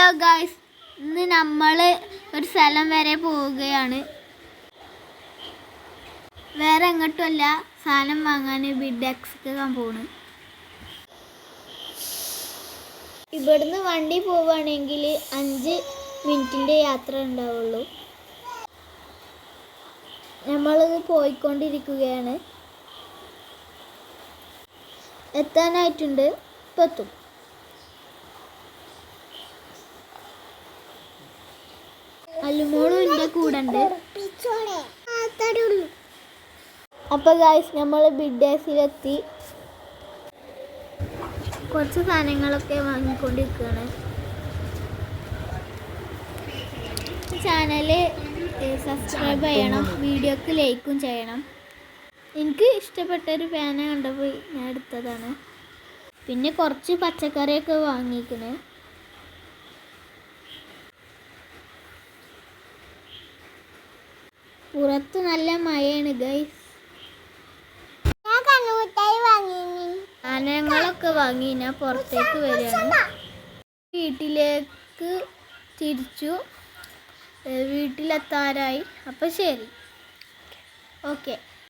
Hello guys, ഇന്ന് നമ്മൾ ഒരു സ്ഥലം വരെ പോവുകയാണ്. വേറെ എങ്ങോട്ടുമല്ല, സാധനം വാങ്ങാൻ ബിഡെക്സ്ക്ക് പോണ്. ഇവിടുന്ന് വണ്ടി പോവുകയാണെങ്കിൽ 5 മിനിറ്റിൻ്റെ യാത്ര ഉണ്ടാവുള്ളൂ. നമ്മളിത് പോയിക്കൊണ്ടിരിക്കുകയാണ്. എത്താനായിട്ടുണ്ട്, ഇപ്പം എത്തും. അല്ലുമോളും എൻ്റെ കൂടെ ഉണ്ട്. അപ്പോൾ ഗായ്സ്, നമ്മൾ ബിഡേസിലെത്തി. കുറച്ച് സാധനങ്ങളൊക്കെ വാങ്ങിക്കൊണ്ടിരിക്കുകയാണ്. ചാനൽ സബ്സ്ക്രൈബ് ചെയ്യണം, വീഡിയോക്ക് ലൈക്കും ചെയ്യണം. എനിക്ക് ഇഷ്ടപ്പെട്ടൊരു ഫാന കണ്ടപ്പോൾ ഞാൻ എടുത്തതാണ്. പിന്നെ കുറച്ച് പച്ചക്കറിയൊക്കെ വാങ്ങിക്കണേ. പുറത്ത് നല്ല മഴയാണ് ഗൈസ്. സാധനങ്ങളൊക്കെ വാങ്ങി ഞാൻ പുറത്തേക്ക് വരികയാണ്. വീട്ടിലേക്ക് തിരിച്ചു. വീട്ടിലെത്താറായി. അപ്പോൾ ശരി, ഓക്കെ.